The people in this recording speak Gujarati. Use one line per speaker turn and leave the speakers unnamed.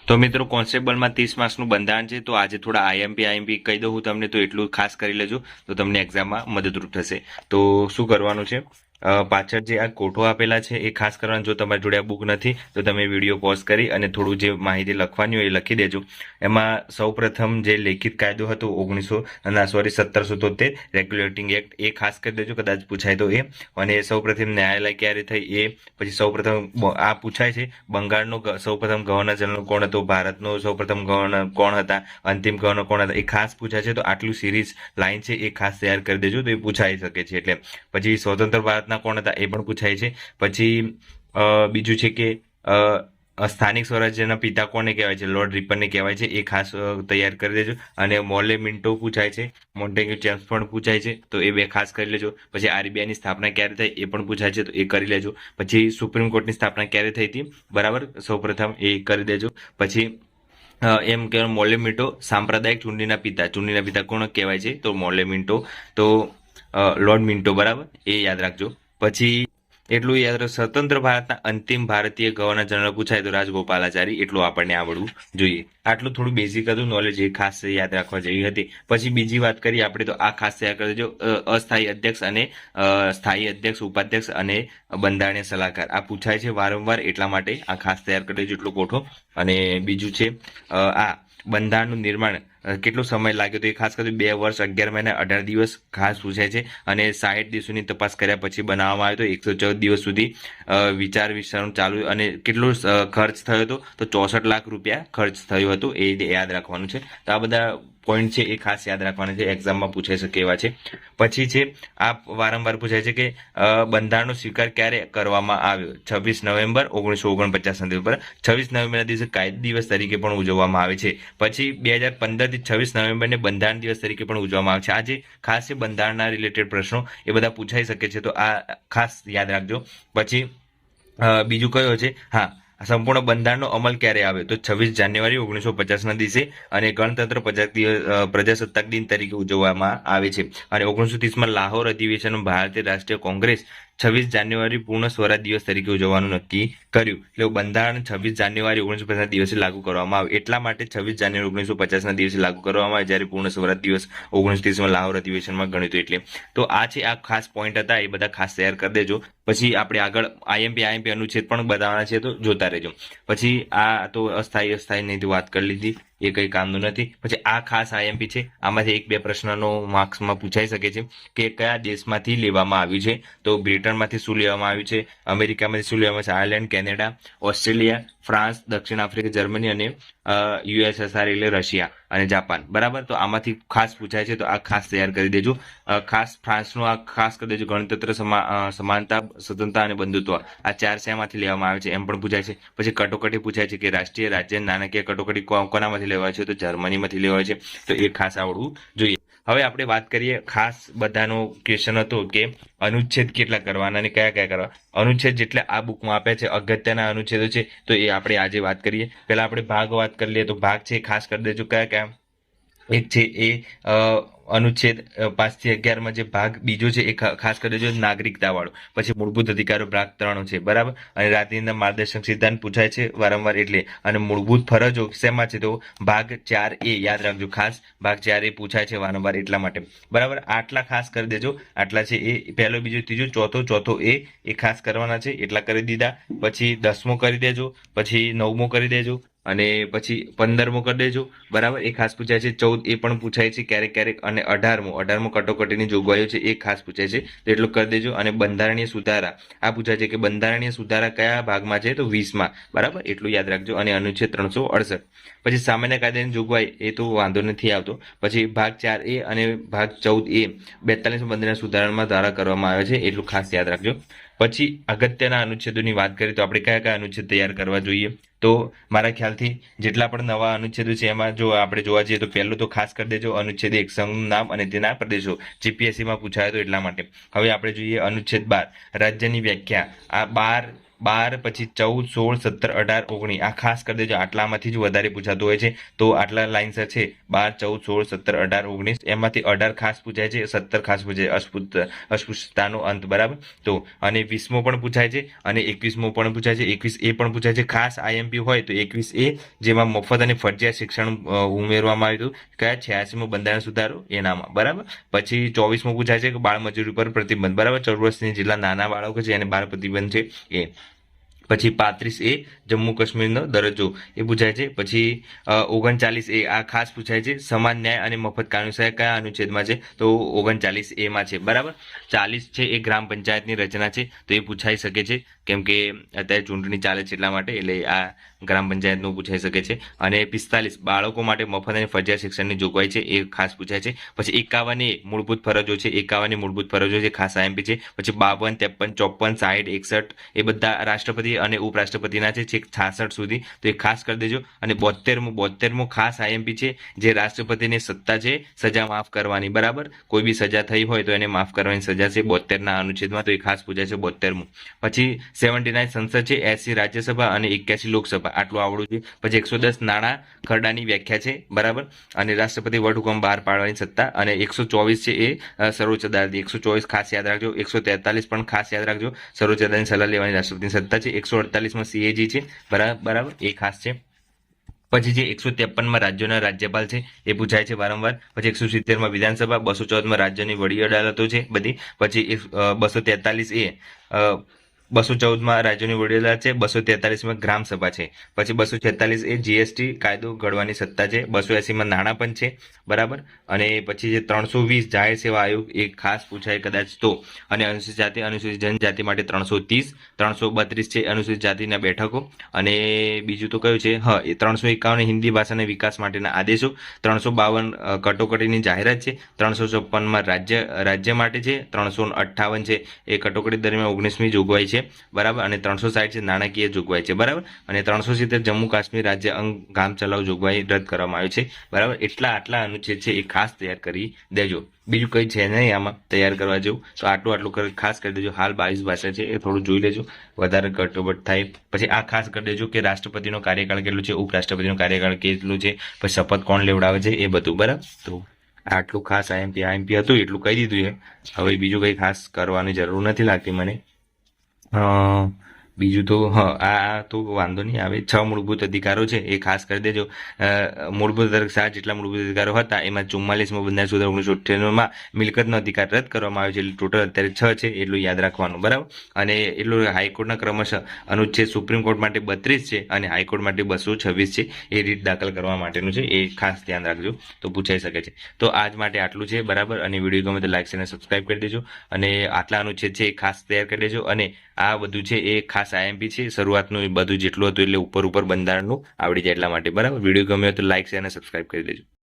તો મિત્રો કોન્સ્ટેબલમાં 30 માર્ક્સનું બંધારણ છે. તો આજે થોડા આઈએમપી કહી દઉં હું તમને, તો એટલું ખાસ કરી લેજો તો તમને એક્ઝામમાં મદદરૂપ થશે. તો શું કરવાનું છે, પાછળ જે આ કોઠો આપેલા છે એ ખાસ કરવાનું. જો તમારી જોડે આ બુક નથી તો તમે વિડીયો પોઝ કરી અને થોડું જે માહિતી લખવાની હોય એ લખી દેજો. એમાં સૌપ્રથમ જે લેખિત કાયદો હતો 1773 રેગ્યુલેટિંગ એક્ટ, એ ખાસ કરી દેજો, કદાચ પૂછાય તો એ. અને સૌપ્રથમ ન્યાયાલય ક્યારે થઈ એ. પછી સૌપ્રથમ આ પૂછાય છે બંગાળનો સૌપ્રથમ ગવર્નર જનરલ કોણ હતો, ભારતનો સૌપ્રથમ ગવર્નર કોણ હતા, અંતિમ ગવર્નર કોણ હતા, એ ખાસ પૂછાય છે. તો આટલું સિરીઝ લાઈન છે એ ખાસ તૈયાર કરી દેજો, તો એ પૂછાઈ શકે છે. એટલે પછી સ્વતંત્ર ભારતના કોણ હતા એ પણ પૂછાય છે. પછી બીજું છે કે સ્થાનિક સ્વરાજ્યના પિતા કોને કહેવાય છે, લોર્ડ રિપનને કહેવાય છે, એ ખાસ તૈયાર કરી દેજો. અને મોલે મિન્ટો પૂછાય છે, મોન્ટેગ્યુ ચેમ્સ પણ પૂછાય છે, તો એ બે ખાસ કરી લેજો. પછી આરબીઆઈની સ્થાપના ક્યારે થઈ એ પણ પૂછાય છે, તો એ કરી લેજો. પછી સુપ્રીમ કોર્ટની સ્થાપના ક્યારે થઈ હતી, બરાબર, સૌપ્રથમ એ કરી દેજો. પછી એમ કે મોલે મિન્ટો સાંપ્રદાયિક ચૂંટણીના પિતા કોણ કહેવાય છે, તો મોલે મિન્ટો, તો લોર્ડ મિન્ટો, બરાબર, એ યાદ રાખજો. પછી એટલું યાદ રાખો, સ્વતંત્ર ભારતના અંતિમ ભારતીય ગવર્નર જનરલ પૂછાય તો રાજગોપાલાચારી, એટલું આપણને આવડવું જોઈએ. આટલું થોડું બેઝિક હતું નોલેજ, એ ખાસ યાદ રાખવા જેવી હતી. પછી બીજી વાત કરીએ આપણે, તો આ ખાસ તૈયાર કરી દેજો, અસ્થાયી અધ્યક્ષ અને સ્થાયી અધ્યક્ષ, ઉપાધ્યક્ષ અને બંધારણીય સલાહકાર, આ પૂછાય છે વારંવાર, એટલા માટે આ ખાસ તૈયાર કરી દેજો એટલો કોઠો. અને બીજું છે આ બંધારણનું નિર્માણ કેટલો સમય લાગ્યો, તો એ ખાસ કરીને 2 વર્ષ 11 મહિના 18 દિવસ ખાસ પૂછાય છે. અને 60 દિવસોની તપાસ કર્યા પછી બનાવવામાં આવ્યો તો 114 દિવસ સુધી વિચાર વિચારણા ચાલુ. અને કેટલો ખર્ચ થયો હતો, તો 64 લાખ રૂપિયા ખર્ચ થયો હતો, એ યાદ રાખવાનું છે. તો આ બધા પોઈન્ટ છે એ ખાસ યાદ રાખવાના છે, એક્ઝામમાં પૂછાઈ શકે એવા છે. પછી છે આ વારંવાર પૂછાય છે કે બંધારણનો સ્વીકાર ક્યારે કરવામાં આવ્યો, 26 નવેમ્બર 1949 ના દિવસ પર. 26 નવેમ્બરના દિવસે કાયદા દિવસ તરીકે પણ ઉજવવામાં આવે છે. પછી 2015 થી 26 નવેમ્બરને બંધારણ દિવસ તરીકે પણ ઉજવવામાં આવે છે. આજે ખાસ છે બંધારણના રિલેટેડ પ્રશ્નો એ બધા પૂછાઈ શકે છે, તો આ ખાસ યાદ રાખજો. પછી બીજું કયો છે, હા, સંપૂર્ણ બંધારણનો અમલ ક્યારે આવ્યો, તો 26 જાન્યુઆરી 1950 ના દિવસે. અને ગણતંત્ર પ્રજાસત્તાક દિન તરીકે ઉજવવામાં આવે છે. અને 1930માં લાહોર અધિવેશનમાં ભારતીય રાષ્ટ્રીય કોંગ્રેસ 26 જાન્યુઆરી પૂર્ણ સ્વરાજ દિવસ તરીકે ઉજવવાનું નક્કી કર્યું. એટલે બંધારણ 26 જાન્યુઆરી 1950 ના દિવસે લાગુ કરવામાં આવે, એટલા માટે 26 જાન્યુઆરી 1950 ના દિવસે લાગુ કરવામાં આવે, જ્યારે પૂર્ણ સ્વરાજ દિવસ 1930માં લાહોર અધિવેશનમાં ગણ્યું હતું. એટલે તો આ છે, આ ખાસ પોઈન્ટ હતા, એ બધા ખાસ તૈયાર કરી દેજો. પછી આપણે આગળ આઈએમપી અનુચ્છેદ પણ બતાવવાના છે, તો જોતા રહેજો. પછી આ તો અસ્થાયી વાત કરી લીધી, એ કંઈ કામનું નથી. પછી આ ખાસ આઈએમપી છે, આમાંથી 1-2 પ્રશ્નનો માર્ક્સમાં પૂછાઈ શકે છે કે કયા દેશમાંથી લેવામાં આવ્યું છે, તો બ્રિટનમાંથી શું લેવામાં આવ્યું છે, અમેરિકામાંથી શું લેવામાં આવ્યું છે, આયર્લેન્ડ, કેનેડા, ઓસ્ટ્રેલિયા, ફ્રાન્સ, દક્ષિણ આફ્રિકા, જર્મની અને યુએસએસઆર એટલે રશિયા અને જાપાન, બરાબર. તો આમાંથી ખાસ પૂછાય છે, તો આ ખાસ તૈયાર કરી દેજો. ખાસ ફ્રાન્સનું આ ખાસ કરી દેજો, ગણતંત્ર, સમાનતા, સ્વતંત્રતા અને બંધુત્વ, આ 4 શેમાંથી લેવામાં આવે છે એમ પણ પૂછાય છે. પછી કટોકટી પૂછાય છે કે રાષ્ટ્રીય રાજ્ય નાણાકીય કટોકટી કોનામાંથી લેવાય છે, તો જર્મનીમાંથી લેવાય છે, તો એ ખાસ આવડવું જોઈએ. હવે આપણે વાત કરીએ, ખાસ બધાનો ક્વેશ્ચન હતો કે અનુચ્છેદ કેટલા કરવાના અને કયા કયા કરવા. અનુચ્છેદ જેટલા આ બુકમાં આપ્યા છે, અગત્યના અનુચ્છેદો છે, તો એ આપણે આજે વાત કરીએ. પહેલા આપણે ભાગ વાત કરી લઈએ, તો ભાગ છે ખાસ કરી દેજો કયા કયા. એક છે એ અનુચ્છેદ 5 થી 11માં જે ભાગ બીજો છે એ ખાસ કરી દેજો, નાગરિકતા વાળો. પછી મૂળભૂત અધિકારો ભાગ 3 છે, બરાબર. અને રાષ્ટ્રીય માર્ગદર્શક સિદ્ધાંત પૂછાય છે વારંવાર, એટલે. અને મૂળભૂત ફરજો શેમાં છે, તો ભાગ 4A યાદ રાખજો, ખાસ ભાગ 4A પૂછાય છે વારંવાર, એટલા માટે, બરાબર. આટલા ખાસ કરી દેજો, આટલા છે એ પહેલો, બીજો, ત્રીજો, ચોથો એ ખાસ કરવાના છે, એટલા કરી દીધા. પછી 10મો કરી દેજો, પછી 9મો કરી દેજો, અને પછી 15મો કરી દેજો, બરાબર, એ ખાસ પૂછાય છે. 14 એ પણ પૂછાય છે ક્યારેક ક્યારેક. અને 18મો કટોકટીની જોગવાઈઓ છે, એ ખાસ પૂછાય છે, તો એટલું કરી દેજો. અને બંધારણીય સુધારા, આ પૂછાય છે કે બંધારણીય સુધારા કયા ભાગમાં છે, તો 20માં, બરાબર, એટલું યાદ રાખજો. અને અનુચ્છેદ 368. પછી સામાન્ય કાયદાની જોગવાઈ, એ તો વાંધો નથી આવતો. પછી ભાગ 4A અને ભાગ 14A 42 બંધારણીય સુધારણામાં ધારા કરવામાં આવે છે, એટલું ખાસ યાદ રાખજો. પછી અગત્યના અનુચ્છેદોની વાત કરીએ, તો આપણે કયા કયા અનુચ્છેદ તૈયાર કરવા જોઈએ, તો મારા ખ્યાલથી જેટલા પણ નવા અનુચ્છેદો છે એમાં જો આપણે જોવા જઈએ, તો પહેલું તો ખાસ કરી દેજો, અનુચ્છેદ 1 સંઘનું નામ અને તેના પ્રદેશો, જીપીએસસીમાં પૂછાયો તો એટલા માટે. હવે આપણે જોઈએ અનુચ્છેદ 12, રાજ્યની વ્યાખ્યા. આ 12 12 પછી 14 16 17 18 19 આ ખાસ કરી દેજો, આટલામાંથી જ વધારે પૂછાતું હોય છે, તો આટલા લાઇન્સર છે 12 14 16 17 18 19, એમાંથી 18 ખાસ પૂછાય છે, 17 ખાસ પૂછાય અસ્પૃશ્યતાનો અંત, બરાબર. તો અને 20મો પણ પૂછાય છે અને 21મો પણ પૂછાય છે, 21A પણ પૂછાય છે. ખાસ આઈએમપી હોય તો 21A, જેમાં મફત અને ફરજિયાત શિક્ષણ ઉમેરવામાં આવ્યું હતું, કયા 86મો બંધારણ સુધારો એનામાં, બરાબર. પછી 24મો પૂછાય છે કે બાળમજૂરી પર પ્રતિબંધ, બરાબર. 14 વર્ષની જેટલા નાના બાળકો છે એને બાળ પ્રતિબંધ છે એ. પછી 35A જમ્મુ કાશ્મીરનો દરજ્જો એ પૂછાય છે. પછી 39A આ ખાસ પૂછાય છે, સમાન ન્યાય અને મફત કાનૂની સહાય કયા અનુચ્છેદમાં છે, તો 39A માં છે, બરાબર. 40 છે એ ગ્રામ પંચાયતની રચના છે, તો એ પૂછાઈ શકે છે, કેમ કે અત્યારે ચૂંટણી ચાલે છે એટલા માટે, એટલે આ ગ્રામ પંચાયતનું પૂછાઈ શકે છે. અને 45 બાળકો માટે મફત અને ફરજિયાત શિક્ષણની જોગવાઈ છે, એ ખાસ પૂછાય છે. પછી 51A મૂળભૂત ફરજો છે, 51 મૂળભૂત ફરજો છે, ખાસ આઈએમપી છે. પછી 52 53 54 60 61 એ બધા રાષ્ટ્રપતિ અને ઉપરાષ્ટ્રપતિના છે, છેક 66 સુધી, તો એ ખાસ કરી દેજો. અને 72મો ખાસ આઈએમપી છે, જે રાષ્ટ્રપતિની સત્તા છે સજા માફ કરવાની, બરાબર. કોઈ બી સજા થઈ હોય તો એને માફ કરવાની સજા છે 72ના અનુચ્છેદમાં, તો એ ખાસ પૂછાય છે 72મું. પછી 79 સંસદ છે, 80 રાજ્યસભા અને 81 લોકસભા, આટલું આવડું છે. પછી 110 નાણાં ખરડાની વ્યાખ્યા છે, બરાબર. અને રાષ્ટ્રપતિ વટહુકમ બહાર પાડવાની સત્તા. અને 124 છે એ સર્વોચ્ચ અદાલત, 124 ખાસ યાદ રાખજો. 143 પણ ખાસ યાદ રાખજો, સર્વોચ્ચ અદાલતની સલાહ લેવાની રાષ્ટ્રપતિની સત્તા છે. 148માં CAG છે, બરાબર, એ ખાસ છે. પછી જે 153માં રાજ્યોના રાજ્યપાલ છે એ પૂછાય છે વારંવાર. પછી 170માં વિધાનસભા, 214માં રાજ્યની વડી અદાલતો છે બધી. પછી 243A 214માં રાજ્યોની વડી અદાલત છે, 243માં ગ્રામ સભા છે. પછી 246A GST કાયદો ઘડવાની સત્તા છે, 280માં નાણાં પણ છે, બરાબર. અને પછી જે 320 જાહેર સેવા આયોગ એ ખાસ પૂછાય કદાચ તો. અને અનુસૂચિત જાતિ અનુસૂચિત જનજાતિ માટે 330, 332 છે અનુસૂચિત જાતિના બેઠકો. અને બીજું તો કયું છે, હા, એ 351 હિન્દી ભાષાના વિકાસ માટેના આદેશો. 352 કટોકટીની જાહેરાત છે. 356માં રાજ્ય માટે છે. 358 છે એ કટોકટી દરમિયાન 19મી જોગવાઈ છે, બરાબર. અને 360 છે નાણાકીય જોગવાઈ છે, બરાબર. અને 370 જમ્મુ કાશ્મીર રાજ્ય અંગ ગામ ચલાવ જોગવાઈ રદ કરવામાં આવી છે, બરાબર. આટલા અનુચ્છેદ છે એ ખાસ તૈયાર કરી દેજો. બીજું કંઈ છે નહીં આમાં તૈયાર કરવા જેવું, તો આટલું ખાસ કરી દેજો. હાલ 22 ભાષા છે એ થોડું જોઈ લેજો, વધારે કટોબટ થાય. પછી આ ખાસ કરી દેજો કે રાષ્ટ્રપતિનો કાર્યકાળ કેટલો છે, ઉપરાષ્ટ્રપતિનો કાર્યકાળ કેટલું છે, પછી શપથ કોણ લેવડાવે છે, એ બધું, બરાબર. તો આટલું ખાસ આઈએમપી હતું, એટલું કહી દીધું છે. હવે બીજું કંઈ ખાસ કરવાની જરૂર નથી લાગતી મને. બીજું તો હા, આ તો વાંધો નહીં આવે. 6 મૂળભૂત અધિકારો છે એ ખાસ કરી દેજો. મૂળભૂત 7 જેટલા મૂળભૂત અધિકારો હતા, એમાં 44માં બંધારણ સુધારા 1998માં મિલકતનો અધિકાર રદ કરવામાં આવ્યો છે, એટલે ટોટલ અત્યારે 6 છે, એટલું યાદ રાખવાનું, બરાબર. અને એટલું હાઈકોર્ટના ક્રમશઃ અનુચ્છેદ સુપ્રીમ કોર્ટ માટે 32 છે અને હાઈકોર્ટ માટે 226 છે, એ રીટ દાખલ કરવા માટેનું છે, એ ખાસ ધ્યાન રાખજો, તો પૂછાઈ શકે છે. તો આજ માટે આટલું છે, બરાબર. અને વિડીયો ગમે તો લાઈક અને સબસ્ક્રાઈબ કરી દેજો. અને આટલા અનુચ્છેદ છે એ ખાસ તૈયાર કરી દેજો. અને આ બધું છે એ ખાસ આઈએમપી છે, શરૂઆતનું બધું જેટલું હતું એટલે ઉપર બંધારણનું આવડી જાય એટલા માટે, બરાબર. વિડીયો ગમ્યો તો લાઈક અને સબસ્ક્રાઈબ કરી દેજો.